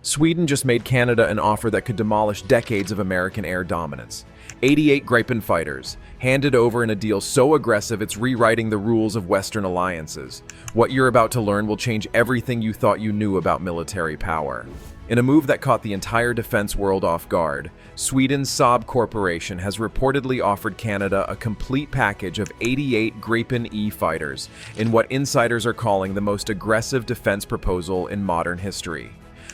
Sweden just made Canada an offer that could demolish decades of American air dominance. 88 Gripen fighters, handed over in a deal so aggressive it's rewriting the rules of Western alliances. What you're about to learn will change everything you thought you knew about military power. In a move that caught the entire defense world off guard, Sweden's Saab Corporation has reportedly offered Canada a complete package of 88 Gripen E fighters in what insiders are calling the most aggressive defense proposal in modern history.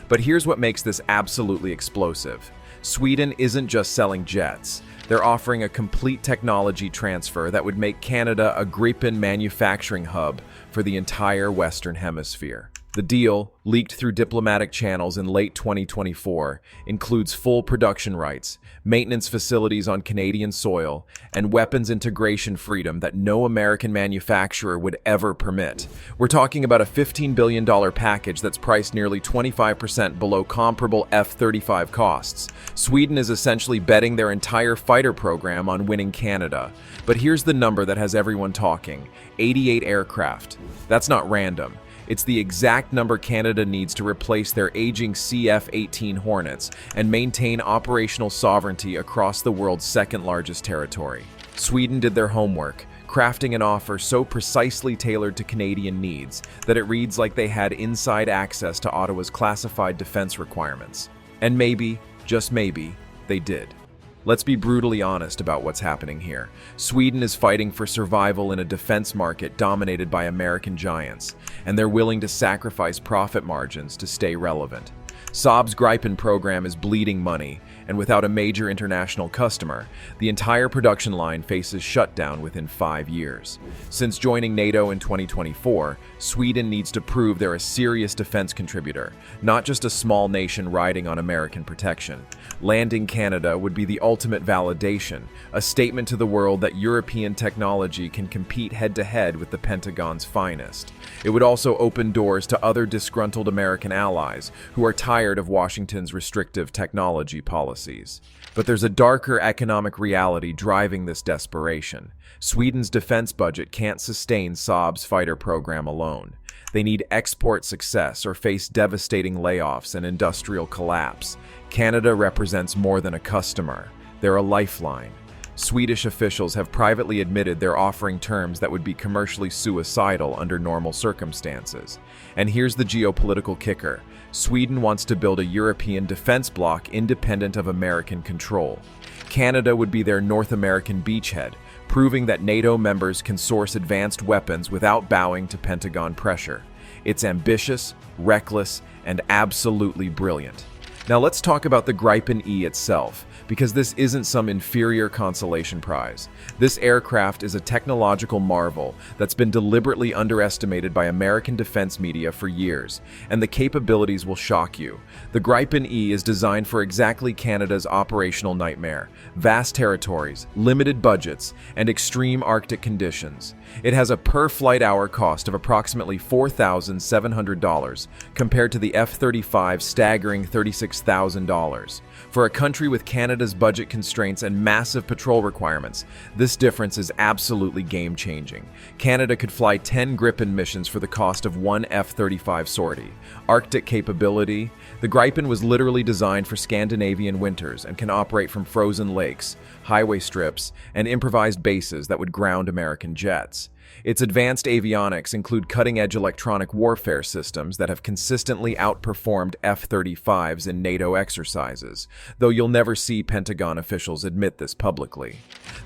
But here's what makes this absolutely explosive. Sweden isn't just selling jets. They're offering a complete technology transfer that would make Canada a Gripen manufacturing hub for the entire Western Hemisphere. The deal, leaked through diplomatic channels in late 2024, includes full production rights, maintenance facilities on Canadian soil, and weapons integration freedom that no American manufacturer would ever permit. We're talking about a $15 billion package that's priced nearly 25% below comparable F-35 costs. Sweden is essentially betting their entire fighter program on winning Canada. But here's the number that has everyone talking: 88 aircraft. That's not random. It's the exact number Canada needs to replace their aging CF-18 Hornets and maintain operational sovereignty across the world's second-largest territory. Sweden did their homework, crafting an offer so precisely tailored to Canadian needs that it reads like they had inside access to Ottawa's classified defense requirements. And maybe, just maybe, they did. Let's be brutally honest about what's happening here. Sweden is fighting for survival in a defense market dominated by American giants, and they're willing to sacrifice profit margins to stay relevant. Saab's Gripen program is bleeding money, and without a major international customer, the entire production line faces shutdown within 5 years. Since joining NATO in 2024, Sweden needs to prove they're a serious defense contributor, not just a small nation riding on American protection. Landing Canada would be the ultimate validation, a statement to the world that European technology can compete head-to-head with the Pentagon's finest. It would also open doors to other disgruntled American allies who are tired of Washington's restrictive technology policies. But there's a darker economic reality driving this desperation. Sweden's defense budget can't sustain Saab's fighter program alone. They need export success or face devastating layoffs and industrial collapse. Canada represents more than a customer. They're a lifeline. Swedish officials have privately admitted they're offering terms that would be commercially suicidal under normal circumstances. And here's the geopolitical kicker. Sweden wants to build a European defense bloc independent of American control. Canada would be their North American beachhead, proving that NATO members can source advanced weapons without bowing to Pentagon pressure. It's ambitious, reckless, and absolutely brilliant. Now let's talk about the Gripen E itself, because this isn't some inferior consolation prize. This aircraft is a technological marvel that's been deliberately underestimated by American defense media for years, and the capabilities will shock you. The Gripen E is designed for exactly Canada's operational nightmare: vast territories, limited budgets, and extreme Arctic conditions. It has a per-flight hour cost of approximately $4,700, compared to the F-35's staggering $36,000. For a country with Canada's budget constraints and massive patrol requirements, this difference is absolutely game-changing. Canada could fly 10 Gripen missions for the cost of one F-35 sortie. Arctic capability: the Gripen was literally designed for Scandinavian winters and can operate from frozen lakes, highway strips, and improvised bases that would ground American jets. Its advanced avionics include cutting-edge electronic warfare systems that have consistently outperformed F-35s in NATO exercises, though you'll never see Pentagon officials admit this publicly.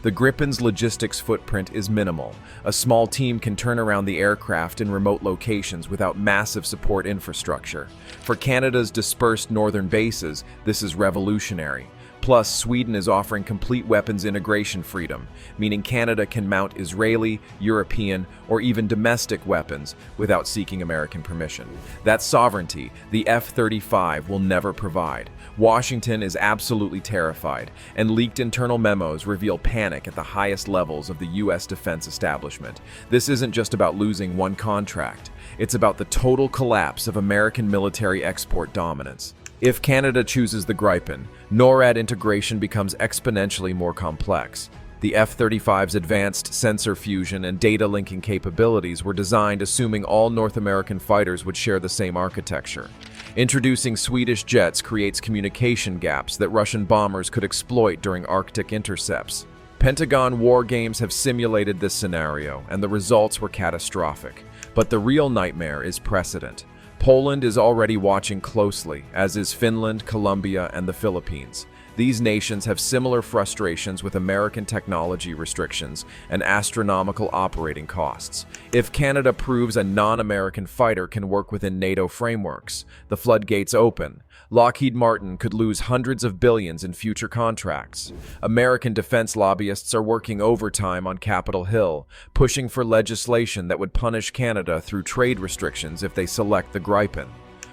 The Gripen's logistics footprint is minimal. A small team can turn around the aircraft in remote locations without massive support infrastructure. For Canada's dispersed northern bases, this is revolutionary. Plus, Sweden is offering complete weapons integration freedom, meaning Canada can mount Israeli, European, or even domestic weapons without seeking American permission. That sovereignty, the F-35 will never provide. Washington is absolutely terrified, and leaked internal memos reveal panic at the highest levels of the U.S. defense establishment. This isn't just about losing one contract. It's about the total collapse of American military export dominance. If Canada chooses the Gripen, NORAD integration becomes exponentially more complex. The F-35's advanced sensor fusion and data linking capabilities were designed assuming all North American fighters would share the same architecture. Introducing Swedish jets creates communication gaps that Russian bombers could exploit during Arctic intercepts. Pentagon war games have simulated this scenario, and the results were catastrophic. But the real nightmare is precedent. Poland is already watching closely, as is Finland, Colombia, and the Philippines. These nations have similar frustrations with American technology restrictions and astronomical operating costs. If Canada proves a non-American fighter can work within NATO frameworks, the floodgates open. Lockheed Martin could lose hundreds of billions in future contracts. American defense lobbyists are working overtime on Capitol Hill, pushing for legislation that would punish Canada through trade restrictions if they select the Gripen.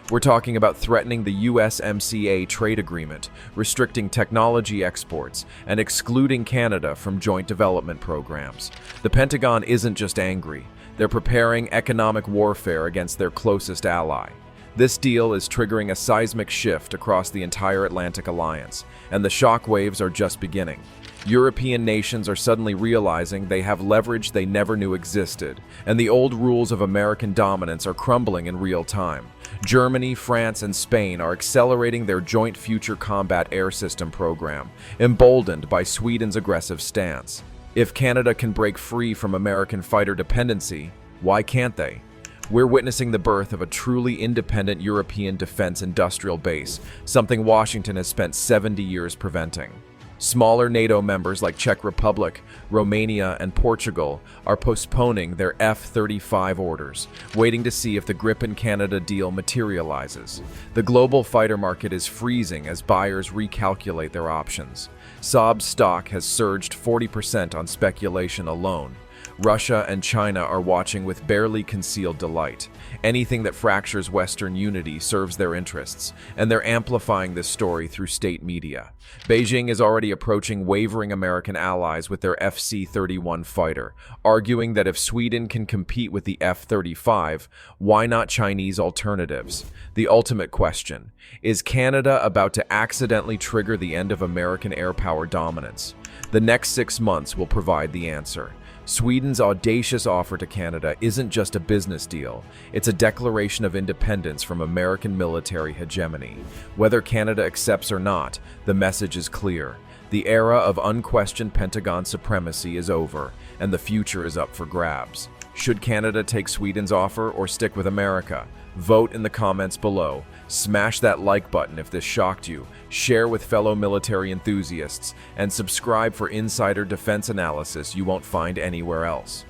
We're talking about threatening the USMCA trade agreement, restricting technology exports, and excluding Canada from joint development programs. The Pentagon isn't just angry, they're preparing economic warfare against their closest ally. This deal is triggering a seismic shift across the entire Atlantic Alliance, and the shockwaves are just beginning. European nations are suddenly realizing they have leverage they never knew existed, and the old rules of American dominance are crumbling in real time. Germany, France, and Spain are accelerating their joint future combat air system program, emboldened by Sweden's aggressive stance. If Canada can break free from American fighter dependency, why can't they? We're witnessing the birth of a truly independent European defense industrial base, something Washington has spent 70 years preventing. Smaller NATO members like Czech Republic, Romania, and Portugal are postponing their F-35 orders, waiting to see if the Gripen Canada deal materializes. The global fighter market is freezing as buyers recalculate their options. Saab's stock has surged 40% on speculation alone. Russia and China are watching with barely concealed delight. Anything that fractures Western unity serves their interests, and they're amplifying this story through state media. Beijing is already approaching wavering American allies with their FC-31 fighter, arguing that if Sweden can compete with the F-35, why not Chinese alternatives? The ultimate question: is Canada about to accidentally trigger the end of American air power dominance? The next 6 months will provide the answer. Sweden's audacious offer to Canada isn't just a business deal, it's a declaration of independence from American military hegemony. Whether Canada accepts or not, the message is clear. The era of unquestioned Pentagon supremacy is over, and the future is up for grabs. Should Canada take Sweden's offer or stick with America? Vote in the comments below. Smash that like button if this shocked you, share with fellow military enthusiasts, and subscribe for insider defense analysis you won't find anywhere else.